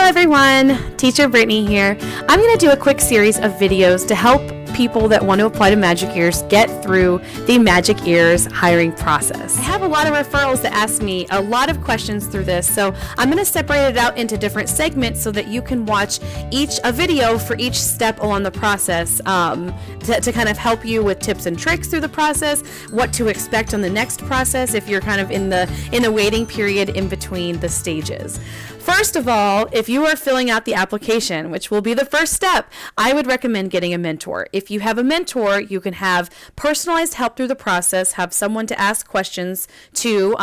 everyone, Teacher Brittany here. I'm going to do a quick series of videos to help people that want to apply to Magic Ears get through the Magic Ears hiring process. I have a lot of referrals that ask me a lot of questions through this, so I'm going to separate it out into different segments so that you can watch a video for each step along the process to kind of help you with tips and tricks through the process, what to expect on the next process if you're kind of in the waiting period in between the stages. First of all, if you are filling out the application, which will be the first step, I would recommend getting a mentor. If you have a mentor, you can have personalized help through the process, have someone to ask questions to,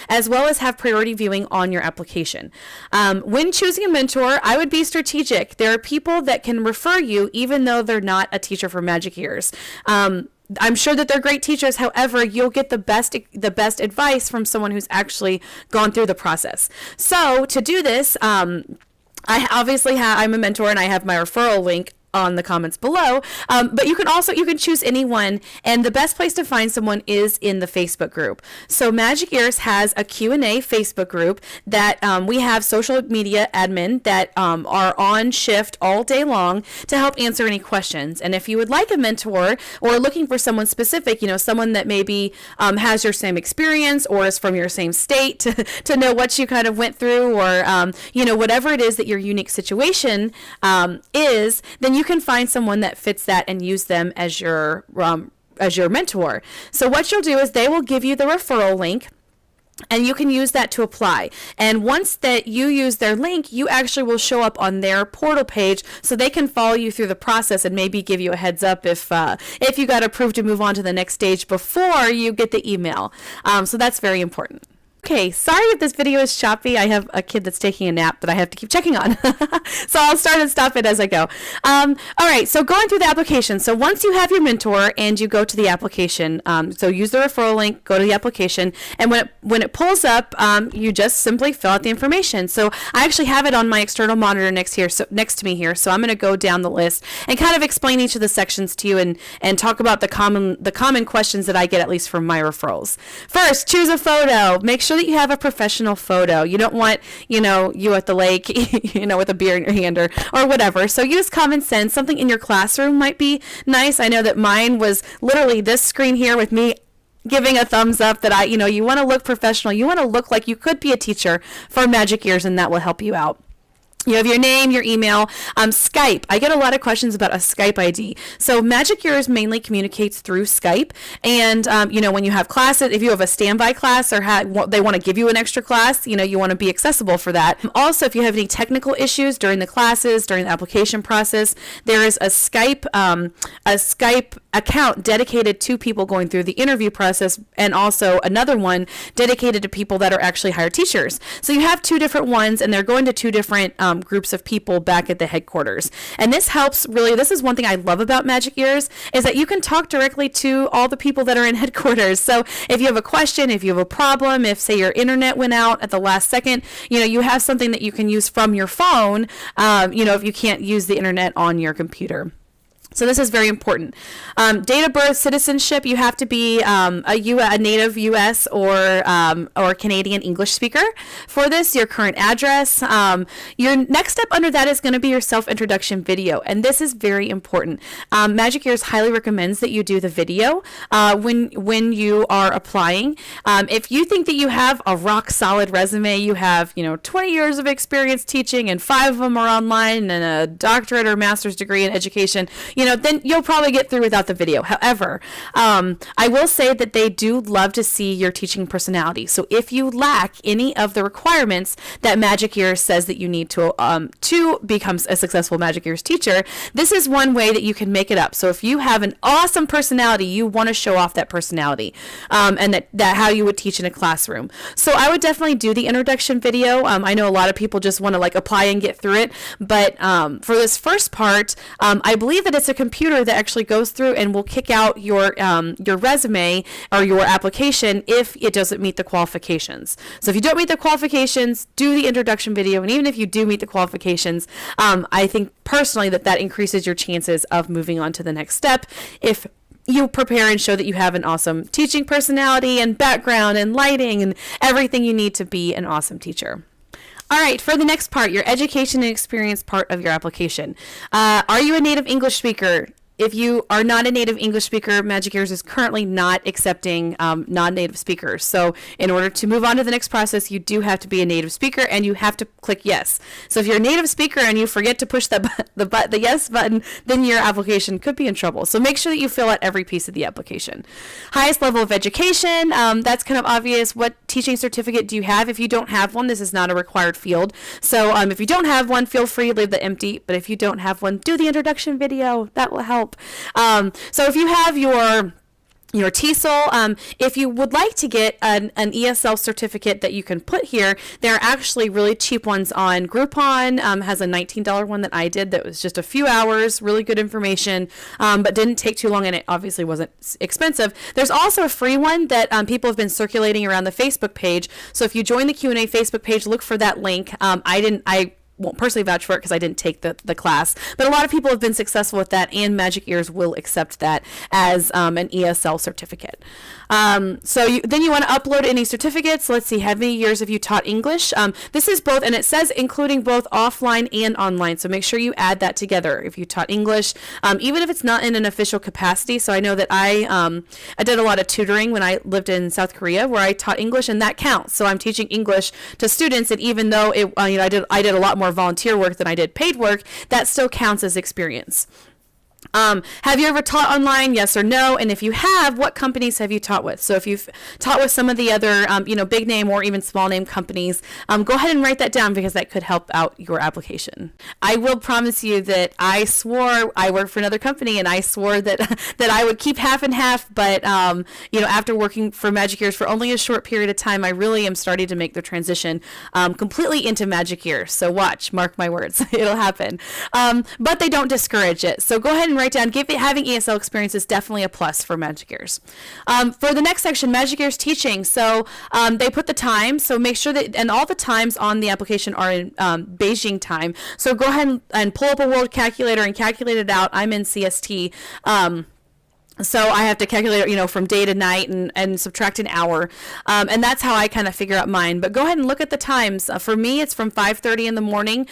as well as have priority viewing on your application. When choosing a mentor, I would be strategic. There are people that can refer you even though they're not a teacher for Magic Ears. I'm sure that they're great teachers. However, you'll get the best advice from someone who's actually gone through the process. So to do this, I'm a mentor and I have my referral link on the comments below, but you can choose anyone, and the best place to find someone is in the Facebook group. So Magic Ears has a Q&A Facebook group that we have social media admin that are on shift all day long to help answer any questions. And if you would like a mentor or looking for someone specific, someone that maybe has your same experience or is from your same state to know what you kind of went through, or whatever it is that your unique situation is, then you can find someone that fits that and use them as your mentor. So what you'll do is they will give you the referral link, and you can use that to apply. And once that you use their link, you actually will show up on their portal page so they can follow you through the process and maybe give you a heads up if you got approved to move on to the next stage before you get the email. So that's very important. Okay, sorry if this video is choppy. I have a kid that's taking a nap that I have to keep checking on. So I'll start and stop it as I go. All right, so going through the application. So once you have your mentor and you go to the application, so use the referral link, go to the application, and when it pulls up, you just simply fill out the information. So I actually have it on my external monitor next to me here. So I'm going to go down the list and kind of explain each of the sections to you and talk about the common questions that I get, at least from my referrals. First, choose a photo. Make sure that you have a professional photo. You don't want, you at the lake, with a beer in your hand or whatever. So use common sense. Something in your classroom might be nice. I know that mine was literally this screen here with me giving a thumbs up that you want to look professional. You want to look like you could be a teacher for Magic Ears, and that will help you out. You have your name, your email, Skype. I get a lot of questions about a Skype ID. So Magic Ears mainly communicates through Skype. And, when you have classes, if you have a standby class or they want to give you an extra class, you want to be accessible for that. Also, if you have any technical issues during the classes, during the application process, there is a Skype account dedicated to people going through the interview process, and also another one dedicated to people that are actually hired teachers. So you have two different ones, and they're going to two different groups of people back at the headquarters. And this helps really, this is one thing I love about Magic Ears, is that you can talk directly to all the people that are in headquarters. So if you have a question, if you have a problem, if say your internet went out at the last second, you have something that you can use from your phone, if you can't use the internet on your computer. So this is very important. Date of birth, citizenship, you have to be a native U.S. or Canadian English speaker for this. Your current address. Your next step under that is going to be your self-introduction video, and this is very important. Magic Ears highly recommends that you do the video when you are applying. If you think that you have a rock-solid resume, you have 20 years of experience teaching, and 5 of them are online, and a doctorate or master's degree in education, then you'll probably get through without the video. However, I will say that they do love to see your teaching personality. So if you lack any of the requirements that Magic Ears says that you need to become a successful Magic Ears teacher, this is one way that you can make it up. So if you have an awesome personality, you want to show off that personality, and that how you would teach in a classroom. So I would definitely do the introduction video. I know a lot of people just want to apply and get through it, but for this first part, I believe that it's a computer that actually goes through and will kick out your resume or your application if it doesn't meet the qualifications. So if you don't meet the qualifications, do the introduction video, and even if you do meet the qualifications, I think personally that increases your chances of moving on to the next step if you prepare and show that you have an awesome teaching personality and background and lighting and everything you need to be an awesome teacher. All right, for the next part, your education and experience part of your application. Are you a native English speaker? If you are not a native English speaker, Magic Ears is currently not accepting non-native speakers. So in order to move on to the next process, you do have to be a native speaker and you have to click yes. So if you're a native speaker and you forget to push the yes button, then your application could be in trouble. So make sure that you fill out every piece of the application. Highest level of education, that's kind of obvious. What teaching certificate do you have? If you don't have one, this is not a required field. So if you don't have one, feel free to leave that empty. But if you don't have one, do the introduction video. That will help. So if you have your TESOL, if you would like to get an ESL certificate that you can put here, there are actually really cheap ones on Groupon. Has a $19 one that I did that was just a few hours, really good information, but didn't take too long, and it obviously wasn't expensive. There's also a free one that people have been circulating around the Facebook page. So if you join the Q&A Facebook page, look for that link. I won't personally vouch for it because I didn't take the class, but a lot of people have been successful with that, and Magic Ears will accept that as an ESL certificate. Then you want to upload any certificates. Let's see, how many years have you taught English? This is both, and it says including both offline and online, so make sure you add that together if you taught English, even if it's not in an official capacity. So I know that I did a lot of tutoring when I lived in South Korea where I taught English, and that counts. So I'm teaching English to students, and even though I did a lot more volunteer work than I did paid work, that still counts as experience. Have you ever taught online? Yes or no? And if you have, what companies have you taught with? So if you've taught with some of the other, big name or even small name companies, go ahead and write that down because that could help out your application. I will promise you that I swore I worked for another company and I swore that that I would keep half and half, but after working for Magic Ears for only a short period of time, I really am starting to make the transition completely into Magic Ears. So mark my words, it'll happen. But they don't discourage it. So go ahead and write down, having ESL experience is definitely a plus for Magic Ears. For the next section, Magic Ears teaching. So they put the time, so make sure that, and all the times on the application are in Beijing time. So go ahead and pull up a world calculator and calculate it out. I'm in CST. So I have to calculate, from day to night and subtract an hour. And that's how I kind of figure out mine. But go ahead and look at the times. For me, it's from 5:30 in the morning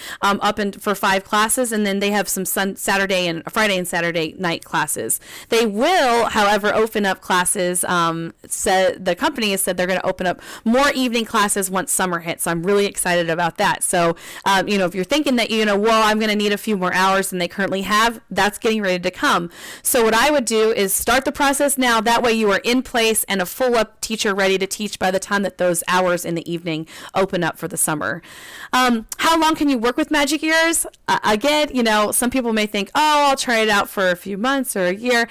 for 5 classes. And then they have some Friday and Saturday night classes. They will, however, open up classes. The company has said they're going to open up more evening classes once summer hits. So I'm really excited about that. So, if you're thinking that, I'm going to need a few more hours than they currently have, that's getting ready to come. So what I would do is start the process now. That way you are in place and a full-up teacher ready to teach by the time that those hours in the evening open up for the summer. How long can you work with Magic Ears? Again, some people may think, I'll try it out for a few months or a year.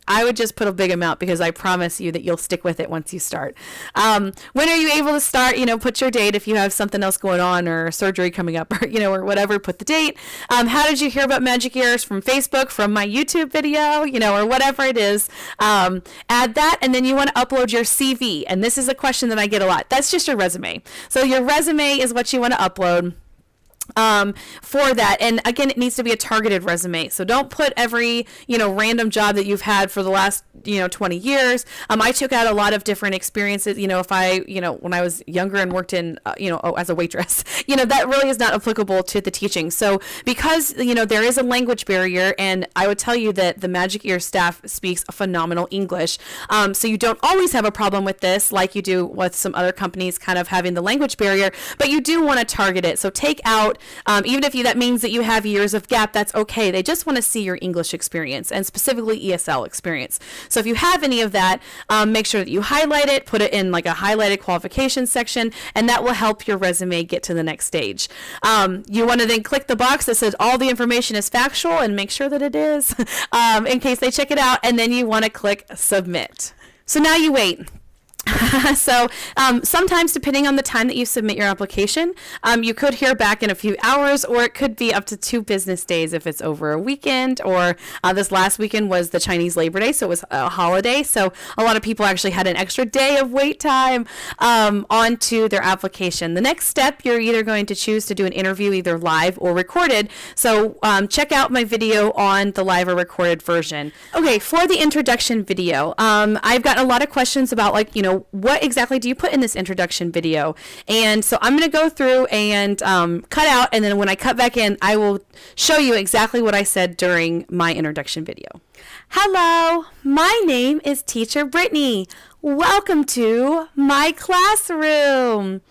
I would just put a big amount because I promise you that you'll stick with it once you start. When are you able to start? Put your date if you have something else going on or surgery coming up or, or whatever, put the date. How did you hear about Magic Ears? From Facebook, from my YouTube video, or whatever it is. Add that, and then you want to upload your CV. And this is a question that I get a lot. That's just your resume. So your resume is what you want to upload for that. And again, it needs to be a targeted resume. So don't put every, random job that you've had for the last, 20 years. I took out a lot of different experiences, if I, when I was younger and worked in, as a waitress, that really is not applicable to the teaching. So because, there is a language barrier, and I would tell you that the Magic Ear staff speaks phenomenal English. So you don't always have a problem with this like you do with some other companies kind of having the language barrier, but you do want to target it. So take out, even if that means that you have years of gap, that's okay. They just want to see your English experience and specifically ESL experience. So if you have any of that, make sure that you highlight it, put it in like a highlighted qualifications section, and that will help your resume get to the next stage. You want to then click the box that says all the information is factual and make sure that it is in case they check it out, and then you want to click submit. So now you wait. So sometimes, depending on the time that you submit your application, you could hear back in a few hours, or it could be up to 2 business days if it's over a weekend, or this last weekend was the Chinese Labor Day, so it was a holiday. So a lot of people actually had an extra day of wait time onto their application. The next step, you're either going to choose to do an interview either live or recorded. So check out my video on the live or recorded version. Okay, for the introduction video, I've gotten a lot of questions about what exactly do you put in this introduction video? And so I'm going to go through and cut out, and then when I cut back in, I will show you exactly what I said during my introduction video. Hello, my name is Teacher Brittany. Welcome to my classroom.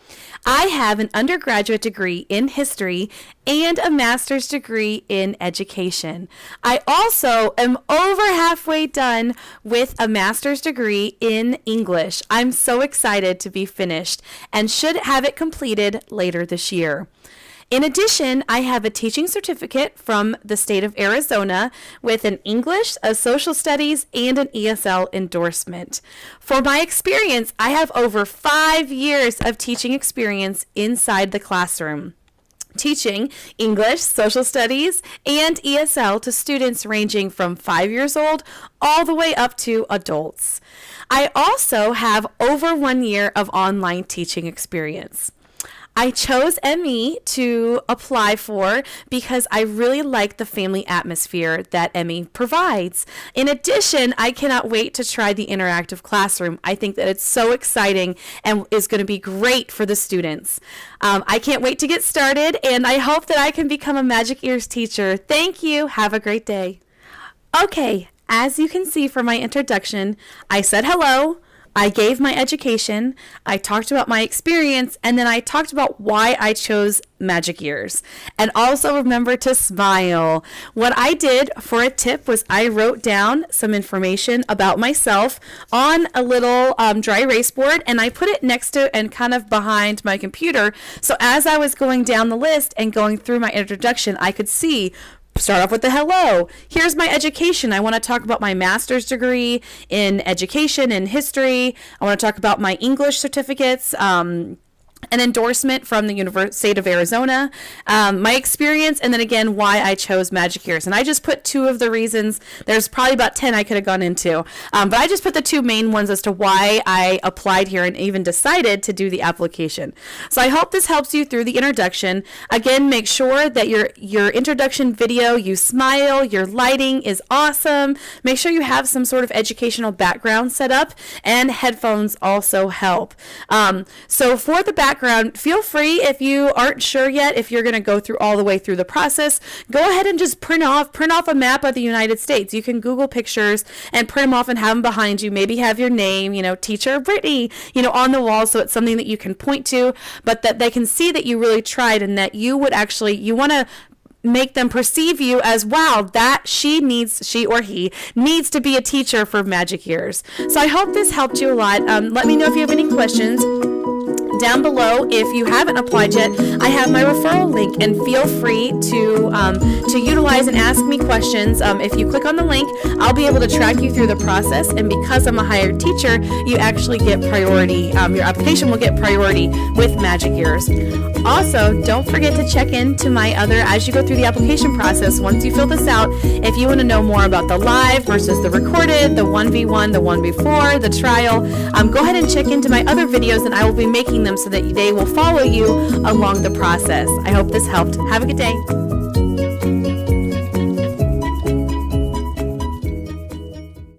I have an undergraduate degree in history and a master's degree in education. I also am over halfway done with a master's degree in English. I'm so excited to be finished and should have it completed later this year. In addition, I have a teaching certificate from the state of Arizona with an English, a social studies, and an ESL endorsement. For my experience, I have over 5 years of teaching experience inside the classroom, teaching English, social studies, and ESL to students ranging from 5 years old all the way up to adults. I also have over 1 year of online teaching experience. I chose ME to apply for because I really like the family atmosphere that ME provides. In addition, I cannot wait to try the interactive classroom. I think that it's so exciting and is going to be great for the students. I can't wait to get started, and I hope that I can become a Magic Ears teacher. Thank you. Have a great day. Okay, as you can see from my introduction, I said hello. I gave my education, I talked about my experience, and then I talked about why I chose Magic Ears. And also remember to smile. What I did for a tip was I wrote down some information about myself on a little dry erase board, and I put it next to and kind of behind my computer. So as I was going down the list and going through my introduction, I could see. Start off with the hello. Here's my education. I want to talk about my master's degree in education and history. I want to talk about my English certificates, an endorsement from the state of Arizona, my experience, and then again, why I chose Magic Ears. And I just put 2 of the reasons. There's probably about 10 I could have gone into, but I just put the 2 main ones as to why I applied here and even decided to do the application. So I hope this helps you through the introduction. Again, make sure that your introduction video, you smile, your lighting is awesome. Make sure you have some sort of educational background set up, and headphones also help. So for the background, feel free, if you aren't sure yet if you're going to go through all the way through the process, go ahead and just print off a map of the United States. You can Google pictures and print them off and have them behind you. Maybe have your name, Teacher Brittany, on the wall, so it's something that you can point to, but that they can see that you really tried and that you want to make them perceive you as, wow, that she or he needs to be a teacher for Magic Ears. So I hope this helped you a lot. Let me know if you have any questions down below. If you haven't applied yet, I have my referral link, and feel free to utilize and ask me questions. If you click on the link, I'll be able to track you through the process, and because I'm a hired teacher, you actually get priority. Your application will get priority with Magic Ears. Also, don't forget to check into my other, as you go through the application process, once you fill this out, if you want to know more about the live versus the recorded, the 1v1, the 1v4, the trial, go ahead and check into my other videos, and I will be making them so that they will follow you along the process. I hope this helped. Have a good day.